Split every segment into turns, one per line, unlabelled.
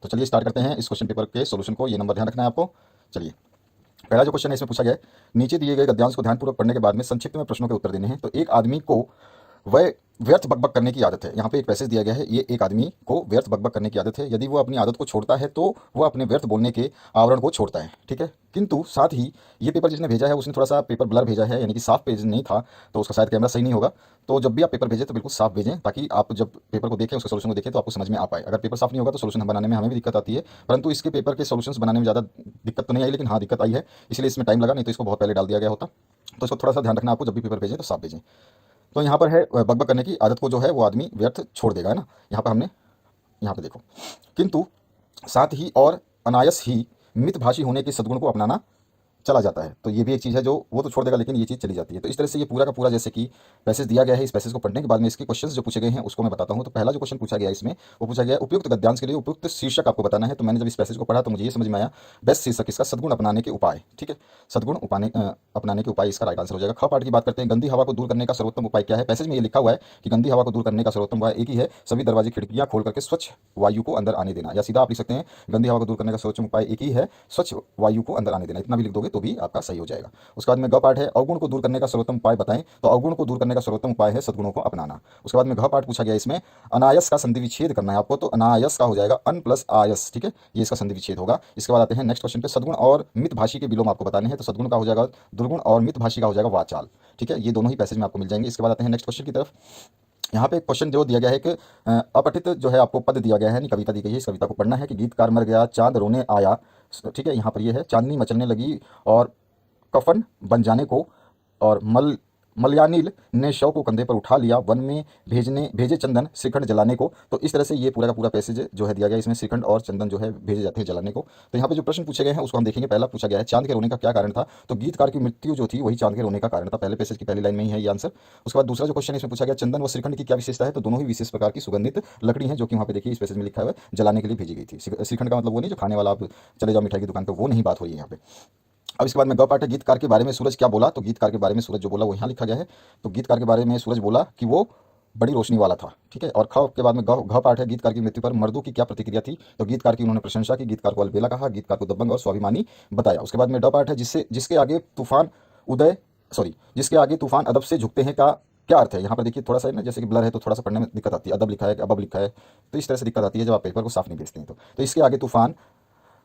तो चलिए स्टार्ट करते हैं इस क्वेश्चन पेपर के सॉल्यूशन को। ये नंबर ध्यान रखना है आपको। चलिए, पहला जो क्वेश्चन है इसमें पूछा गया है, नीचे दिए गए गद्यांश को ध्यानपूर्वक पढ़ने के बाद में संक्षिप्त में प्रश्नों के उत्तर देने हैं। तो एक आदमी को वह व्यर्थ बकबक करने की आदत है। यहाँ पे एक पैसेज दिया गया है, ये एक आदमी को व्यर्थ बकबक करने की आदत है। यदि वो अपनी आदत को छोड़ता है तो वह अपने व्यर्थ बोलने के आवरण को छोड़ता है, ठीक है। किंतु साथ ही ये पेपर जिसने भेजा है उसने थोड़ा सा पेपर ब्लर भेजा है, यानी कि साफ पेज नहीं था, तो उसका शायद कैमरा सही नहीं होगा। तो जब भी आप पेपर भेजें तो बिल्कुल साफ भेजें, ताकि आप जब पेपर को देखें, उसके सोल्यूशन को देखें तो आपको समझ में आ पाए। अगर पेपर साफ नहीं होगा तो सोल्यूशन बनाने में हमें भी दिक्कत आती है, परंतु इसके पेपर के सोल्यूशन बनाने में ज़्यादा दिक्कत तो नहीं आई, लेकिन हाँ दिक्कत आई है, इसलिए इसमें टाइम लगा, नहीं तो इसको बहुत पहले डाल दिया गया होता। तो इसको थोड़ा सा ध्यान रखना आपको, जब भी पेपर भेजें तो साफ भेजें। तो यहाँ पर है बकबक करने की आदत को जो है वो आदमी व्यर्थ छोड़ देगा, है ना। यहाँ पर हमने, यहाँ पे देखो, किंतु साथ ही और अनायास ही मितभाषी होने के सद्गुण को अपनाना चला जाता है। तो ये भी एक चीज़ है जो वो तो छोड़ देगा, लेकिन ये चीज़ चली जाती है। तो इस तरह से ये पूरा का पूरा जैसे कि पैसेज दिया गया है, इस पैसेज को पढ़ने के बाद में इसके क्वेश्चंस जो पूछे गए हैं उसको मैं बताता हूँ। तो पहला जो क्वेश्चन पूछा गया इसमें, वो पूछा गया उपयुक्त गद्यांश के लिए उपयुक्त शीर्षक आपको बताना है। तो मैंने जब इस पैसेज को पढ़ा तो मुझे ये समझ में आया, बेस्ट शीर्षक इसका सद्गुण अपनाने के उपाय, ठीक है। सद्गुण अपनाने के उपाय इसका राइट आंसर हो जाएगा। ख पार्ट की बात करते हैं, गंदी हवा को दूर करने का सर्वोत्तम उपाय क्या है। पैसेज में ये लिखा हुआ है कि गंदी हवा को दूर करने का सर्वोत्तम उपाय एक ही है, सभी दरवाजे खिड़कियां खोल करके स्वच्छ वायु को अंदर आने देना। या सीधा आप लिख सकते हैं, गंदी हवा को दूर करने का सर्वोत्तम उपाय एक ही है, स्वच्छ वायु को अंदर आने देना। इतना भी लिख दोगे तो भी आपका सही हो जाएगा। उसके बाद में ग पाठ है, अवगुण को दूर करने का सर्वोत्तम उपाय बताएं। तो अवगुण को दूर करने का सर्वोत्तम उपाय है सद्गुणों को अपनाना। उसके बाद में घ पाठ पूछा गया, इसमें अनायस का संधि विच्छेद करना है आपको। तो अनायस का हो जाएगा अन प्लस आयस, ठीक है, ये इसका संधि विच्छेद होगा। इसके बाद आते हैं नेक्स्ट क्वेश्चन पे, सद्गुण और मितभाषी के विलोम आपको बताने हैं। तो सद्गुण का हो जाएगा दुर्गुण और मितभाषी का हो जाएगा वाचाल, ठीक है। ये दोनों ही पैसेज में आपको मिल जाएंगे। इसके बाद आते हैं नेक्स्ट क्वेश्चन की तरफ। यहाँ पे एक क्वेश्चन जो दिया गया है कि अपठित जो है आपको पद दिया गया है, यानी कविता दी गई है, इस कविता को पढ़ना है कि गीतकार मर गया चांद रोने आया, ठीक है। यहाँ पर ये है, चांदनी मचलने लगी और कफन बन जाने को, और मलयानिल ने शव को कंधे पर उठा लिया, वन में भेजे चंदन श्रीखंड जलाने को। तो इस तरह से ये पूरा का पूरा पैसेज जो है दिया गया, इसमें श्रीखंड और चंदन जो है भेजे जाते हैं जलाने को। तो यहाँ पे जो प्रश्न पूछे गए हैं उसको हम देखेंगे। पहला पूछा गया है, चांद के रोने का क्या कारण था। तो गीतकार की मृत्यु जो थी वही चांद के रोने का कारण था। पहले पैसेज की पहली लाइन में ही है ये आंसर। उसके बाद दूसरा जो क्वेश्चन इसमें पूछा गया, चंदन व श्रीखंड की क्या विशेषता है। तो दोनों ही विशेष प्रकार की सुगंधित लकड़ी है, जो कि वहाँ पे देखिए इस पैसेज में लिखा हुआ है, जलाने के लिए भेजी गई थी। श्रीखंड का मतलब वो नहीं जो खाने वाला आप चले जाओ मिठाई की दुकान पर, वो नहीं बात हो रही है यहाँ पे। अब इसके बाद में ग पाठ है, गीतकार के बारे में सूरज क्या बोला। तो गीतकार के बारे में सूरज जो बोला वो यहाँ लिखा गया है। तो गीतकार के बारे में सूरज बोला कि वो बड़ी रोशनी वाला था, ठीक है। और ख के बाद में घ पाठ है, गीतकार की मृत्यु पर मर्दों की क्या प्रतिक्रिया थी। तो गीतकार की उन्होंने प्रशंसा की, गीतकार को अलबेला कहा, गीतकार को दबंग और स्वाभिमानी बताया। उसके बाद में ड पाठ है, जिसके आगे तूफान जिसके आगे तूफान अदब से झुकते हैं का क्या अर्थ है। यहाँ पर देखिए थोड़ा सा ना, जैसे कि ब्लर है तो थोड़ा सा पढ़ने में दिक्कत आती है। अदब लिखा है, अबब लिखा है, तो इस तरह से दिक्कत आती है जब आप पेपर को साफ नहीं भेजते हैं। तो इसके आगे तूफान,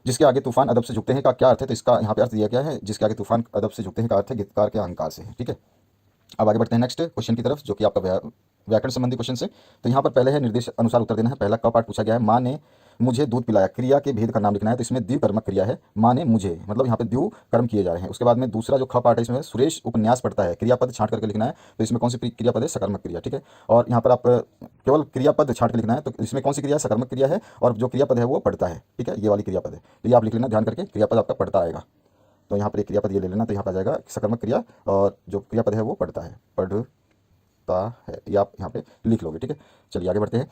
जिसके आगे तूफान अदब से झुकते हैं का क्या अर्थ है। तो इसका यहाँ पे अर्थ दिया गया है, जिसके आगे तूफान अदब से झुकते हैं का अर्थ है गीतकार के अहंकार से है, ठीक है। अब आगे बढ़ते हैं नेक्स्ट क्वेश्चन की तरफ, जो कि आपका व्याकरण संबंधी क्वेश्चन से। तो यहाँ पर पहले है निर्देश अनुसार उत्तर देना है। पहला क पाठ पूछा गया है, माँ ने मुझे दूध पिलाया, क्रिया के भेद का नाम लिखना है। तो इसमें द्विकर्मक क्रिया है, माँ ने मुझे, मतलब यहाँ पे द्वि कर्म किए जा रहे हैं। उसके बाद में दूसरा जो ख पाठ है, इसमें सुरेश उपन्यास पढ़ता है, क्रियापद छांट करके लिखना है। तो इसमें कौन सी क्रियापद है, सकर्मक क्रिया, ठीक है। और यहाँ पर आप केवल क्रियापद छांट के लिखना है। तो इसमें कौन सी क्रिया है, सकर्मक क्रिया है, और जो क्रियापद है वो पढ़ता है, ठीक है, ये वाली क्रियापद है। तो ये आप लिख लेना ध्यान करके, क्रियापद आपका पढ़ता आएगा। तो यहाँ पर एक क्रियापद ये ले लेना, तो यहाँ पर आ जाएगा सकर्मक क्रिया, और जो क्रियापद है वो पढ़ता है, पढ़ता है, ये आप यहाँ पे लिख लोगे, ठीक है। चलिए आगे बढ़ते हैं।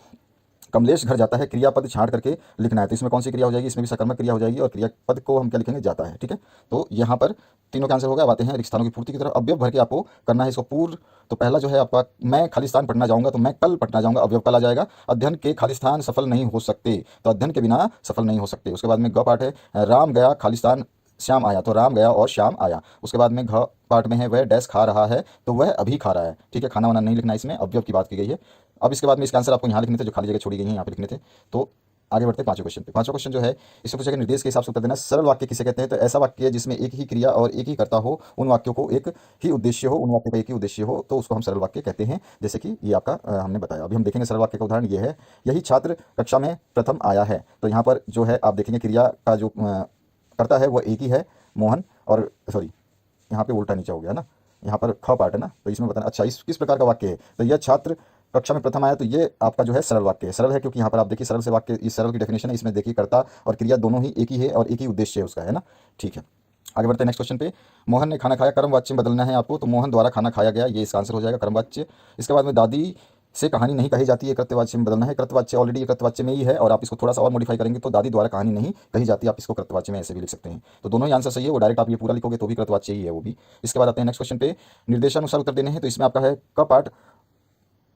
कमलेश घर जाता है, क्रियापद छांट करके लिखना है। तो इसमें कौन सी क्रिया हो जाएगी, इसमें भी सकर्मक क्रिया हो जाएगी, और क्रियापद को हम क्या लिखेंगे, जाता है, ठीक है। तो यहाँ पर तीनों का आंसर हो गया। अब आते हैं रिक्त स्थानों की पूर्ति की तरफ। अवयव भर के आपको करना है इसको पूर्व। तो पहला जो है आपका, मैं खालिस्तान पढ़ना जाऊंगा, तो मैं कल पढ़ना जाऊंगा, अवयव कल आ जाएगा। अध्ययन के खालिस्तान सफल नहीं हो सकते, तो अध्ययन के बिना सफल नहीं हो सकते। उसके बाद में ग पाठ है, राम गया खालिस्तान श्याम आया, तो राम गया और श्याम आया। उसके बाद में घ पार्ट में है, वह डैश खा रहा है, तो वह अभी खा रहा है, ठीक है। खाना वाना नहीं लिखना, इसमें अवयव की बात की गई है। अब इसके बाद में इसका आंसर आपको यहाँ लिखने थे, जो खाली जगह छोड़ी गई है यहाँ पे लिखने थे। तो आगे बढ़ते हैं पांचवें क्वेश्चन पे। पांचवा क्वेश्चन जो है, इसमें पूछा गया निर्देश के हिसाब से उत्तर देना। सरल वाक्य किसे कहते हैं। तो ऐसा वाक्य जिसमें एक ही क्रिया और एक ही कर्ता हो, उन वाक्यों को एक ही उद्देश्य हो, उन वाक्यों का एक ही उद्देश्य हो, तो उसको हम सरल वाक्य कहते हैं। जैसे कि ये आपका हमने बताया। अभी हम देखेंगे सरल वाक्य का उदाहरण ये है, यही छात्र कक्षा में प्रथम आया है। तो यहाँ पर जो है आप देखेंगे क्रिया का जो कर्ता है वो एक ही है, मोहन, और यहाँ पे उल्टा नीचा हो गया ना, यहाँ पर ख पार्ट है ना, तो इसमें बताना। अच्छा, इस किस प्रकार का वाक्य है। तो यह छात्र कक्षा में प्रथम आया, तो ये आपका जो है सरल वाक्य है। सरल है क्योंकि यहाँ पर आप देखिए सरल से वाक्य, इस सरल की डेफिनेशन है, इसमें देखिए कर्ता और क्रिया दोनों ही एक ही है और एक ही उद्देश्य है उसका, है ना, ठीक है। आगे बढ़ते हैं नेक्स्ट क्वेश्चन पे। मोहन ने खाना खाया, कर्मवाच्य में बदलना है आपको। तो मोहन द्वारा खाना खाया गया, ये इसका आंसर हो जाएगा, कर्मवाच्य। इसके बाद में दादी से कहानी नहीं कही जाती है, कृत्यवाच्य में बदलना है। कृत्यवाच्य ऑलरेडी ये कृत्यवाच्य में ही है, और आप इसको थोड़ा सा और मॉडिफाई करेंगे तो दादी द्वारा कहानी नहीं कही जाती, आप इसको कृत्यवाच्य में ऐसे भी लिख सकते हैं। तो दोनों ही आंसर सही है, वो डायरेक्ट आप ये पूरा लिखोगे तो भी कृत्यवाच्य ही है वो भी। इसके बाद आते हैं नेक्स्ट क्वेश्चन पे, निर्देशानुसार उत्तर देने हैं। तो इसमें आपका है क पार्ट,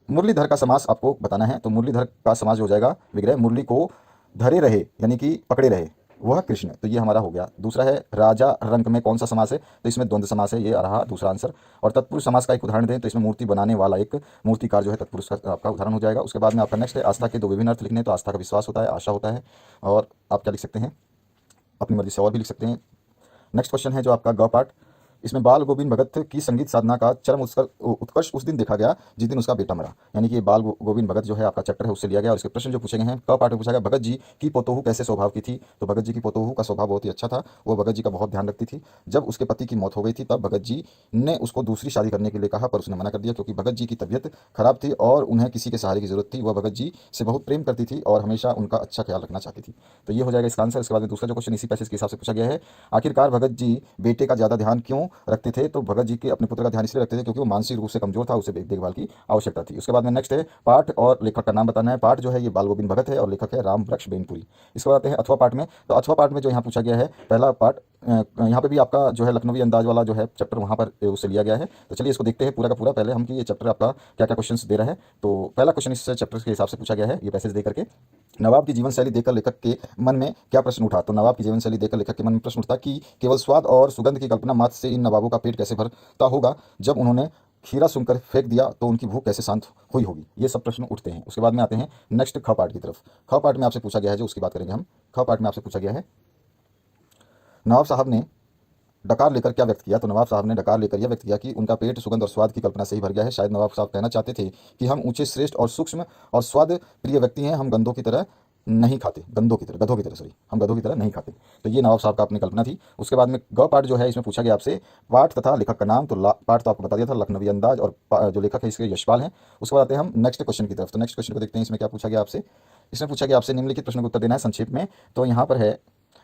मुरलीधर का समास आपको बताना है। तो मुरलीधर का समास हो जाएगा विग्रह, मुरली को धरे रहे यानी कि पकड़े रहे वह कृष्ण, तो ये हमारा हो गया। दूसरा है राजा रंक में कौन सा समास है, तो इसमें द्वंद्व समास है, ये रहा दूसरा आंसर। और तत्पुरुष समास का एक उदाहरण दें तो इसमें मूर्ति बनाने वाला एक मूर्तिकार जो है तत्पुरुष का आपका उदाहरण हो जाएगा। उसके बाद में आपका नेक्स्ट है आस्था के दो विभिन्न अर्थ लिखने, तो आस्था का विश्वास होता है, आशा होता है, और आप क्या लिख सकते हैं अपनी मर्जी से और भी लिख सकते हैं। नेक्स्ट क्वेश्चन है जो आपका ग पार्ट, इसमें बाल गोविंद भगत की संगीत साधना का चरम उत्कर्ष उस दिन देखा गया जिस दिन उसका बेटा मरा, यानी कि बाल गोविंद भगत जो है आपका चैप्टर है उससे लिया गया। और इसके प्रश्न जो पूछे गए हैं, क पार्ट में पूछा गया भगत जी की पोतोहू कैसे स्वभाव की थी, तो भगत जी की पोतोहू का स्वभाव बहुत ही अच्छा था, वो भगत जी का बहुत ध्यान रखती थी। जब उसके पति की मौत हो गई थी तब भगत जी ने उसको दूसरी शादी करने के लिए कहा, पर उसने मना कर दिया क्योंकि भगत जी की तबीयत खराब थी और उन्हें किसी के सहारे की जरूरत थी। वह भगत जी से बहुत प्रेम करती थी और हमेशा उनका अच्छा ख्याल रखना चाहती थी, तो ये हो जाएगा इसका आंसर। इसके बाद में दूसरा जो क्वेश्चन इसी पैसेज के हिसाब से पूछा गया है, आखिरकार भगत जी बेटे का ज्यादा ध्यान क्यों रखते थे, तो भगत जी के अपने पुत्र का ध्यान इसलिए रखते थे क्योंकि वो मानसिक रूप से कमजोर था, उसे देखभाल की आवश्यकता थी। उसके बाद में नेक्स्ट है पाठ और लेखक का नाम बताना है। पाठ जो है ये बाल गोविंद भगत है और लेखक है राम वृक्ष बेनपुरी। इसके बाद आते हैं अथवा पाठ में, तो अथवा पाठ में जो यहाँ पूछा गया है पहला पार्ट, यहाँ पे भी आपका जो है लखनवी अंदाज वाला जो है चैप्टर वहाँ पर उससे लिया गया है। तो चलिए इसको देखते हैं पूरा का पूरा पहले हम कि ये चैप्टर आपका क्या क्या क्वेश्चंस दे रहा है। तो पहला क्वेश्चन इस चैप्टर के हिसाब से पूछा गया है ये पैसेज दे करके, नवाब की जीवन शैली देखकर लेखक के मन में क्या प्रश्न उठा, तो नवाब की जीवन शैली देखकर लेखक के मन में प्रश्न उठा कि केवल स्वाद और सुगंध की कल्पना मात्र से इन नवाबों का पेट कैसे भरता होगा, जब उन्होंने खीरा सुनकर फेंक दिया तो उनकी भूख कैसे शांत हुई होगी, ये सब प्रश्न उठते हैं। उसके बाद में आते हैं नेक्स्ट ख पार्ट की तरफ। ख पार्ट में आपसे पूछा गया है जो उसकी बात करेंगे हम। ख पार्ट में आपसे पूछा गया है नवाब साहब ने डकार लेकर क्या व्यक्त किया, तो नवाब साहब ने डकार लेकर यह व्यक्त किया कि उनका पेट सुगंध और स्वाद की कल्पना से ही भर गया है। शायद नवाब साहब कहना चाहते थे कि हम ऊंचे श्रेष्ठ और सूक्ष्म और स्वाद प्रिय व्यक्ति हैं, हम गंधों की तरह नहीं खाते, गधों की तरह सॉरी, हम गधों की तरह नहीं खाते, तो ये नवाब साहब का अपनी कल्पना थी। उसके बाद में ग पाठ जो है इसमें पूछा गया आपसे पाठ तथा लेखक का नाम, तो पाठ तो आपको बता दिया था लखनवी अंदाज, और जो लेखक है इसके यशपाल हैं। उसके बाद आते हैं हम नेक्स्ट क्वेश्चन की तरफ। तो नेक्स्ट क्वेश्चन को देखते हैं इसमें क्या पूछा गया आपसे। इसमें पूछा गया आपसे निम्नलिखित प्रश्न का उत्तर देना है संक्षेप में। तो यहाँ पर है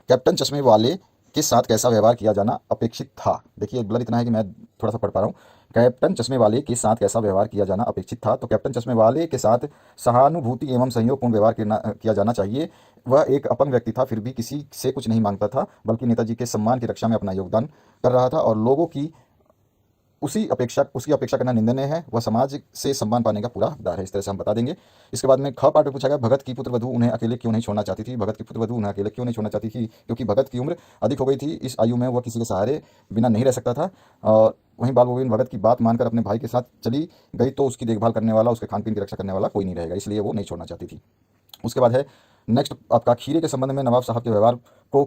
कैप्टन चश्मे वाले के साथ कैसा व्यवहार किया जाना अपेक्षित था। देखिए ब्लर इतना है कि मैं थोड़ा सा पढ़ पा रहा हूँ। कैप्टन चश्मे वाले के साथ कैसा व्यवहार किया जाना अपेक्षित था, तो कैप्टन चश्मे वाले के साथ सहानुभूति एवं सहयोगपूर्ण व्यवहार किया जाना चाहिए। वह एक अपंग व्यक्ति था, फिर भी किसी से कुछ नहीं मांगता था, बल्कि नेताजी के सम्मान की रक्षा में अपना योगदान कर रहा था और लोगों की उसकी अपेक्षा करना निंदनीय है। वह समाज से सम्मान पाने का पूरा हकदार है, इस तरह से हम बता देंगे। इसके बाद में ख पार्ट में पूछा गया भगत की पुत्रवधू उन्हें अकेले क्यों नहीं छोड़ना चाहती थी। भगत की पुत्रवधू उन्हें अकेले क्यों नहीं छोड़ना चाहती थी, क्योंकि भगत की उम्र अधिक हो गई थी, इस आयु में वह किसी के सहारे बिना नहीं रह सकता था। और वहीं बाल गोविंद भगत की बात मानकर अपने भाई के साथ चली गई तो उसकी देखभाल करने वाला, उसके खान पीन की रक्षा करने वाला कोई नहीं रहेगा, इसलिए वो नहीं छोड़ना चाहती थी। उसके बाद है नेक्स्ट आपका खीरे के संबंध में नवाब साहब के व्यवहार को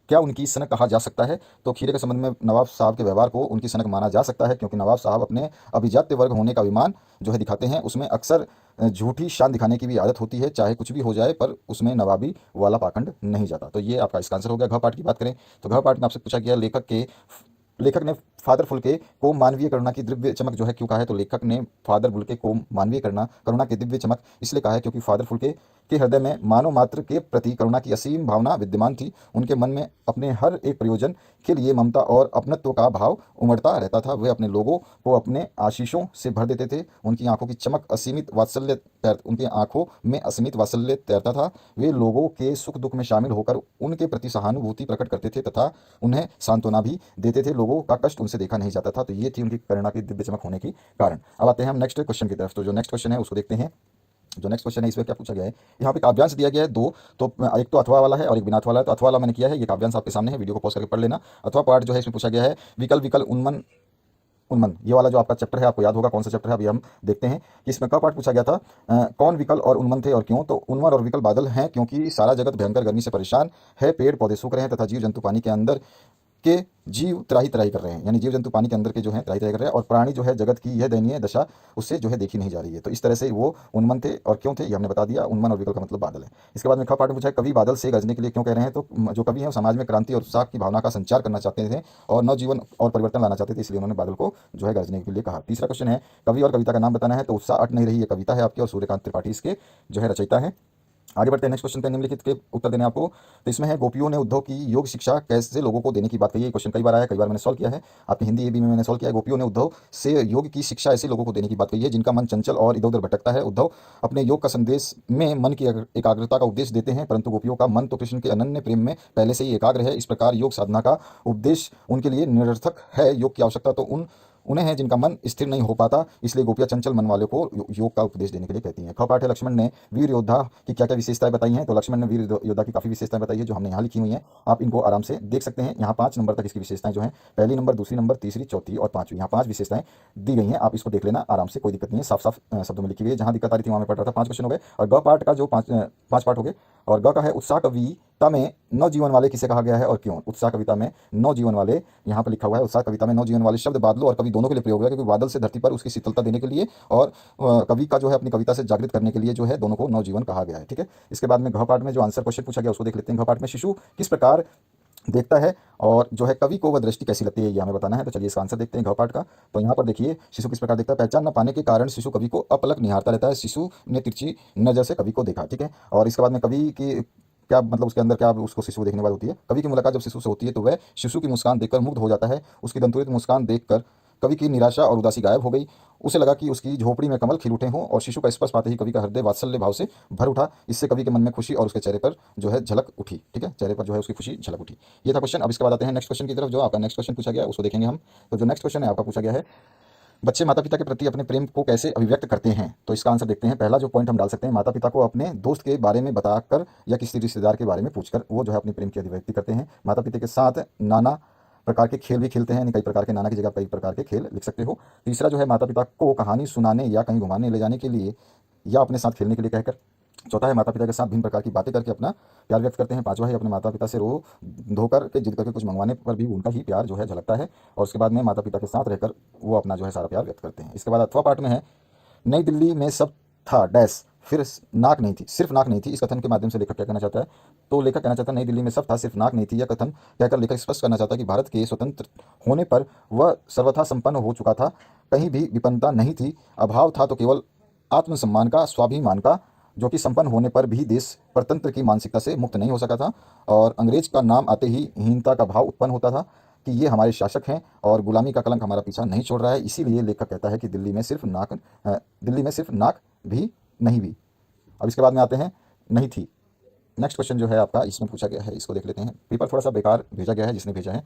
क्या उनकी सनक कहा जा सकता है, तो खीरे के संबंध में नवाब साहब के व्यवहार को उनकी सनक माना जा सकता है, क्योंकि नवाब साहब अपने अभिजात्य वर्ग होने का अभिमान जो है दिखाते हैं, उसमें अक्सर झूठी शान दिखाने की भी आदत होती है, चाहे कुछ भी हो जाए पर उसमें नवाबी वाला पाखंड नहीं जाता। तो ये आपका इसका आंसर हो गया। घ पाठ की बात करें तो घ पाठ में आपसे पूछा गया लेखक ने फादर फुल्के को मानवीय करुणा की दिव्य चमक जो है क्यों कहा है, तो लेखक ने फादर फुल्के को मानवीय करुणा की दिव्य चमक इसलिए कहा है क्योंकि फादर फुल्के के हृदय में मानव मात्र के प्रति करुणा की असीम भावना विद्यमान थी। उनके मन में अपने हर एक प्रयोजन के लिए ममता और अपनत्व का भाव उमड़ता रहता था। वे अपने लोगों को अपने आशीषों से भर देते थे। उनकी आंखों में असीमित वात्सल्य तैरता था। वे लोगों के सुख दुख में शामिल होकर उनके प्रति सहानुभूति प्रकट करते थे तथा उन्हें सांत्वना भी देते थे। लोगों का कष्ट उनसे देखा नहीं जाता था। तो ये थी उनकी करुणा की दिव्य चमक होने की कारण। अब आते हैं हम नेक्स्ट क्वेश्चन की तरफ। तो जो नेक्स्ट क्वेश्चन है उसको देखते हैं। जो नेक्स्ट क्वेश्चन है इसमें क्या पूछा गया है, यहाँ पे काव्यांश दिया गया है दो, तो एक तो अथवा वाला है और एक बिना अथवा वाला है। तो अथवा वाला मैंने किया है, ये काव्यांश आपके सामने है, वीडियो को पॉज करके पढ़ लेना। अथवा पार्ट जो है इसमें पूछा गया है विकल उन्मन उन्मन, ये वाला जो आपका चैप्टर है आपको याद होगा कौन सा चैप्टर है। अभी हम देखते हैं कि इसमें का पार्ट पूछा गया था कौन विकल और उन्मन थे और क्यों, तो उन्मन और विकल बादल हैं क्योंकि सारा जगत भयंकर गर्मी से परेशान है, पेड़ पौधे सूख रहे हैं तथा जीव जंतु पानी के अंदर के जीव त्राही त्राही कर रहे हैं, यानी जीव जंतु पानी के अंदर के जो है त्राही त्राही कर रहे हैं और प्राणी जो है जगत की यह दयनीय दशा उससे जो है देखी नहीं जा रही है। तो इस तरह से वो उन्मन थे और क्यों थे ये हमने बता दिया। उन्मन और विकल का मतलब बादल है। इसके बाद में ख पार्ट में पूछा है कवि बादल से गरजने के लिए क्यों कह रहे हैं, तो जो कवि है वो समाज में क्रांति और उत्साह की भावना का संचार करना चाहते थे और नवजीवन और परिवर्तन लाना चाहते थे, इसलिए उन्होंने बादल को जो है गरजने के लिए कहा। तीसरा क्वेश्चन है कवि और कविता का नाम बताना है, तो उत्साह अट नहीं रही, ये कविता है आपकी और सूर्यकांत त्रिपाठी इसके जो है रचयिता है। आगे बढ़ते हैं नेक्स्ट क्वेश्चन पे, निम्नलिखित के उत्तर देने आपको। तो इसमें है गोपियों ने उद्धव की योग शिक्षा कैसे लोगों को देने की बात कही है। ये क्वेश्चन कई बार आया, कई बार मैंने सॉल्व किया है, आपकी हिंदी एबी में मैंने सॉल्व किया है। गोपियों ने उद्धव से योग की शिक्षा ऐसे लोगों को देने की बात कही है जिनका मन चंचल और इधर उधर भटकता है। उद्धव अपने योग का संदेश में मन की एकाग्रता का उपदेश देते हैं, परंतु गोपियों का मन तो कृष्ण के अनन्य प्रेम में पहले से ही एकाग्र है। इस प्रकार योग साधना का उपदेश उनके लिए निरर्थक है। योग की आवश्यकता तो उन उन्हें हैं जिनका मन स्थिर नहीं हो पाता, इसलिए गोपियाँ चंचल मन वाले को योग का उपदेश देने के लिए कहती हैं। ख पाठ है लक्ष्मण ने वीर योद्धा की क्या क्या विशेषताएं बताई हैं। तो लक्ष्मण ने वीर योद्धा की काफ़ी विशेषताएं बताई है जो हमने यहाँ लिखी हुई हैं, आप इनको आराम से देख सकते हैं। यहाँ 5 नंबर तक इसकी विशेषताएं जो हैं, पहली नंबर, दूसरी नंबर, तीसरी, चौथी और पांचवी, यहाँ 5 विशेषताएं दी गई हैं। आप इसको देख लेना आराम से, कोई दिक्कत नहीं है, साफ साफ शब्दों में लिखी हुई है। जहाँ दिक्कत आ रही थी वहाँ मैं पढ़ रहा था। 5 क्वेश्चन हो गए। और ग पार्ट का जो 5 पार्ट हो गए। और ग का है उत्साह कविता में नवजीवन वाले किसे कहा गया है और क्यों। उत्साह कविता में नवजीवन वाले, यहाँ पर लिखा हुआ है उत्साह कविता में नवजीवन वाले शब्द बादलों और कवि दोनों के लिए प्रयोग हुआ है, क्योंकि बादल से धरती पर उसकी शीतलता देने के लिए और कवि का जो है अपनी कविता से जागृत करने के लिए जो है दोनों को नवजीवन कहा गया है। ठीक है, इसके बाद में घ पाठ में जो आंसर क्वेश्चन पूछा गया उसको देख लेते हैं। घ पाठ में शिशु किस प्रकार देखता है और जो है कवि को वह दृष्टि कैसी लगती है, ये हमें बताना है। तो चलिए इसका आंसर देखते हैं घ पाठ का। तो यहाँ पर देखिए शिशु किस प्रकार देखता है। पहचान न पाने के कारण शिशु कवि को अपलक निहारता रहता है। शिशु ने तिरछी नजर से कवि को देखा। ठीक है, और इसके बाद में कवि की क्या मतलब उसके अंदर क्या उसको शिशु देखने वाली होती है। कवि की मुलाकात जब शिशु से होती है तो वह शिशु की मुस्कान देखकर मुग्ध हो जाता है। उसकी दंतुरित मुस्कान देखकर कवि की निराशा और उदासी गायब हो गई। उसे लगा कि उसकी झोपड़ी में कमल खिल उठे हों और शिशु का स्पर्श पाते ही कवि का हृदय वात्सल्य भाव से भर उठा। इससे कवि के मन में खुशी और उसके चेहरे पर जो है झलक उठी। ठीक है, चेहरे पर जो है उसकी खुशी झलक उठी। ये था क्वेश्चन। अब इसके बाद आते हैं नेक्स्ट क्वेश्चन की तरफ। जो आपका नेक्स्ट क्वेश्चन पूछा गया उसको देखेंगे हम। तो जो नेक्स्ट क्वेश्चन है आपका पूछा गया है, बच्चे माता पिता के प्रति अपने प्रेम को कैसे अभिव्यक्त करते हैं। तो इसका आंसर देखते हैं। पहला जो पॉइंट हम डाल सकते हैं, माता पिता को अपने दोस्त के बारे में बताकर या किसी रिश्तेदार के बारे में पूछकर वो जो है अपने प्रेम की अभिव्यक्ति करते हैं। माता पिता के साथ नाना प्रकार के खेल भी खेलते हैं, यानी कई प्रकार के, नाना की जगह कई प्रकार के खेल लिख सकते हो। तीसरा जो है माता पिता को कहानी सुनाने या कहीं घुमाने ले जाने के लिए या अपने साथ खेलने के लिए कहकर। चौथा है माता पिता के साथ भिन्न प्रकार की बातें करके अपना प्यार व्यक्त करते हैं। पांचवा है अपने माता पिता से रो धोकर के जिद करके कुछ मंगवाने पर भी उनका ही प्यार जो है झलकता है। और उसके बाद में माता पिता के साथ रहकर वो अपना जो है सारा प्यार व्यक्त करते हैं। इसके बाद अथवा पार्ट में है, नई दिल्ली में सब था डैश फिर नाक नहीं थी, सिर्फ नाक नहीं थी। इस कथन के माध्यम से लेखक क्या कहना चाहता है। तो लेखक कहना चाहता है नई दिल्ली में सब था सिर्फ नाक नहीं थी। यह कथन कहकर लेखक स्पष्ट करना चाहता है कि भारत के स्वतंत्र होने पर वह सर्वथा संपन्न हो चुका था, कहीं भी विपन्नता नहीं थी। अभाव था तो केवल आत्मसम्मान का, स्वाभिमान का, जो कि संपन्न होने पर भी देश परतंत्र की मानसिकता से मुक्त नहीं हो सका था। और अंग्रेज का नाम आते ही हीनता का भाव उत्पन्न होता था कि ये हमारे शासक हैं और गुलामी का कलंक हमारा पीछा नहीं छोड़ रहा है। इसीलिए लेखक कहता है कि दिल्ली में सिर्फ नाक भी नहीं भी। अब इसके बाद में आते हैं नहीं थी। नेक्स्ट क्वेश्चन जो है आपका इसमें पूछा गया है, इसको देख लेते हैं। पेपर थोड़ा सा बेकार भेजा गया है जिसने भेजा है।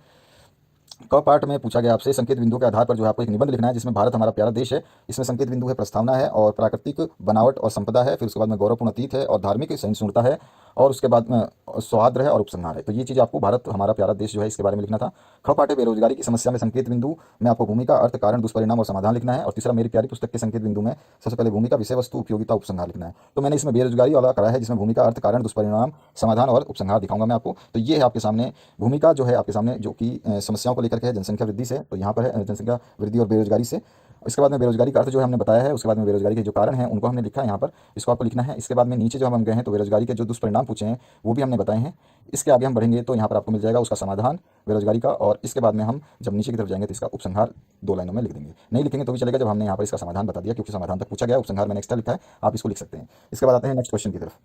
क पार्ट में पूछा गया आपसे संकेत बिंदु के आधार पर जो है आपको एक निबंध लिखना है जिसमें भारत हमारा प्यारा देश है। इसमें संकेत बिंदु है प्रस्तावना है और प्राकृतिक बनावट और संपदा है। फिर उसके बाद में गौरवपूर्ण अतीत है और धार्मिक सहिष्णुता है और उसके बाद में सौहार्द है और उपसंहार है। तो ये चीज़ आपको भारत हमारा प्यारा देश जो है इसके बारे में लिखना था। ख पार्ट है बेरोजगारी की समस्या में संकेत बिंदु में आपको भूमिका, अर्थ, कारण, दुष्परिणाम और समाधान लिखना है। और तीसरा मेरी प्यारी पुस्तक के संकेत बिंदु में सबसे पहले भूमिका, विषय वस्तु, उपयोगिता, उपसंहार लिखना है। तो मैंने इसमें बेरोजगारी वाला करा है जिसमें भूमिका, अर्थ, कारण, दुष्परिणाम, समाधान और उपसंहार दिखाऊंगा मैं आपको। तो ये है आपके सामने भूमिका जो है आपके सामने जो कि समस्याओं को लेकर के है, जनसंख्या वृद्धि से। तो यहाँ पर है जनसंख्या वृद्धि और बेरोजगारी से। इसके बाद में बेरोजगारी का अर्थ जो है हमने बताया है। उसके बाद में बेरोजगारी के जो कारण हैं उनको हमने लिखा है यहाँ पर, इसको आपको लिखना है। इसके बाद में नीचे जो हम गए हैं तो बेरोजगारी के जो दुष्परिणाम पूछे हैं वो भी हमने बताए हैं। इसके आगे हम बढ़ेंगे तो यहाँ पर आपको मिल जाएगा उसका समाधान बेरोजगारी का। और इसके बाद में हम जब नीचे की तरफ जाएंगे तो इसका उपसंहार 2 लाइनों में लिख देंगे। नहीं लिखेंगे तो भी चलेगा जब हमने यहाँ पर इसका समाधान बता दिया, क्योंकि समाधान तक पूछा गया, उपसंहार मैंने एक्स्ट्रा लिखा है, आप इसको लिख सकते हैं। इसके बाद आते हैं नेक्स्ट क्वेश्चन की तरफ।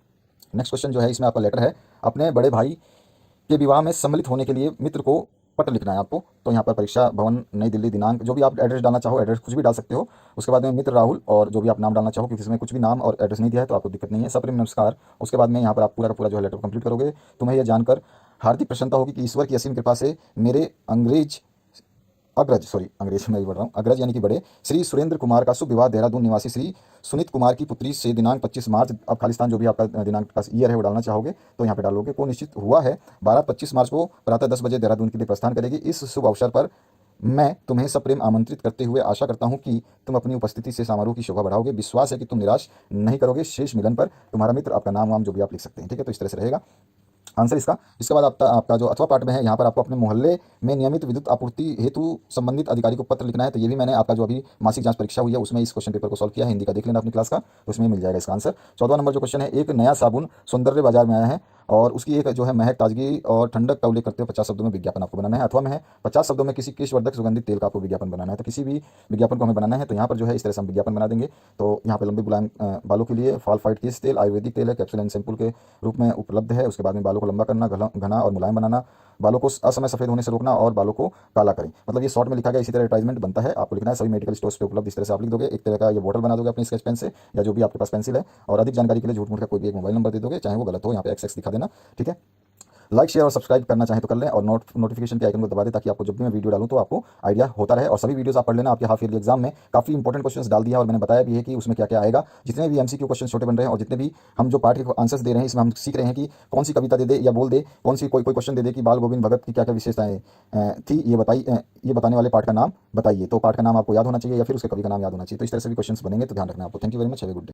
नेक्स्ट क्वेश्चन जो है इसमें आपका लेटर है, अपने बड़े भाई के विवाह में सम्मिलित होने के लिए मित्र को पत्र लिखना है आपको। तो यहाँ पर परीक्षा भवन, नई दिल्ली, दिनांक, जो भी आप एड्रेस डालना चाहो, एड्रेस कुछ भी डाल सकते हो। उसके बाद में मित्र राहुल और जो भी आप नाम डालना चाहो, क्योंकि इसमें कुछ भी नाम और एड्रेस नहीं दिया है तो आपको दिक्कत नहीं है। सप्रेम नमस्कार। उसके बाद में यहाँ पर आप पूरा का पूरा जो है लेटर कंप्लीट करोगे। तुम्हें यह जानकर हार्दिक प्रसन्नता होगी कि ईश्वर की असीम कृपा से मेरे अंग्रेज मैं बोल रहा हूँ, अग्रज यानी कि बड़े श्री सुरेंद्र कुमार का शुभ विवाह देहरादून निवासी श्री सुनीत कुमार की पुत्री से दिनांक 25 मार्च, अब खालिस्तान जो भी आपका दिनांक का ईयर है वो डालना चाहोगे तो यहाँ पे डालोगे, को निश्चित हुआ है। 25 मार्च को प्रातः 10 बजे देहरादून के लिए प्रस्थान करेगी। इस शुभ अवसर पर मैं तुम्हें सप्रेम आमंत्रित करते हुए आशा करता हूं कि तुम अपनी उपस्थिति से समारोह की शोभा बढ़ाओगे। विश्वास है कि तुम निराश नहीं करोगे। शेष मिलन पर तुम्हारा मित्र, आपका नाम वाम जो भी आप लिख सकते हैं। ठीक है, तो इस तरह से रहेगा आंसर इसका। इसके बाद आपका जो अथवा पार्ट में है यहाँ पर आपको अपने मोहल्ले में नियमित विद्युत आपूर्ति हेतु संबंधित अधिकारी को पत्र लिखना है। तो ये भी मैंने आपका जो अभी मासिक जांच परीक्षा हुई है उसमें इस क्वेश्चन पेपर को सॉल्व किया है, हिंदी का देख लेना अपनी क्लास का, तो उसमें मिल जाएगा इसका आंसर। 14वां नंबर जो क्वेश्चन है, एक नया साबुन सौंदर्य बाजार में आया है और उसकी एक जो है महक, ताजगी और ठंडक का उल्लेख करते हुए 50 शब्दों में विज्ञापन आपको बनाना है। अथवा में है 50 शब्दों में किसी केशवर्धक सुगंधित तेल का आपको विज्ञापन बनाना है। तो किसी भी विज्ञापन को हमें बनाना है तो यहाँ पर जो है इस तरह से हम विज्ञापन बना देंगे। तो यहाँ पर लंबे मुलायम बालों के लिए फॉल फाइट केश तेल आयुर्वेदिक तेल है, कैप्सूल एंड शैम्पूल के रूप में उपलब्ध है। उसके बाद में बालों को लंबा करना, घना और मुलायम बनाना, बालों को असमय सफेद होने से रोकना और बालों को काला करें। मतलब ये शॉर्ट में लिखा गया, इसी तरह एडवर्टाइजमेंट बनता है, आपको लिखना है। सभी मेडिकल स्टोर्स पे उपलब्ध, इस तरह से आप लिख दोगे। एक तरह का ये बोतल बना दोगे अपने स्केच पेन से या जो भी आपके पास पेंसिल है। और अधिक जानकारी के लिए झूठ मूठ का कोई भी एक मोबाइल नंबर दे दोगे, चाहे वो गलत हो, यहाँ पे XX दिखा देना। ठीक है, लाइक शेयर और सब्सक्राइब करना चाहें तो कर लें, और नोटिफिकेशन के आइकन को दबा दें ताकि आपको जब भी मैं वीडियो डालूं तो आपको आइडिया होता रहे। और सभी वीडियोस आप पढ़ लेना, आपके हाफ ईयरली एग्जाम में काफी इंपॉर्टेंट क्वेश्चंस डाल दिया है और मैंने बताया भी है कि उसमें क्या क्या आएगा। जितने भी एमसीक्यू क्वेश्चन छोटे बन रहे हैं और जितने भी हम जो पार्ट के आंसर्स दे रहे हैं, इसमें हम सीख रहे हैं कि कौन सी कविता दे दे या बोल दे, कौन सी कोई कोई क्वेश्चन दे दे कि बाल गोविंद भगत की क्या क्या विशेषताएं थी, ये बताने वाले पार्ट का नाम बताइए। तो पार्ट का नाम आपको याद होना चाहिए या फिर उसके कवि का नाम याद होना चाहिए। तो इस तरह से भी क्वेश्चंस बनेंगे, तो ध्यान रखना आपको। Thank you very much, have a good day.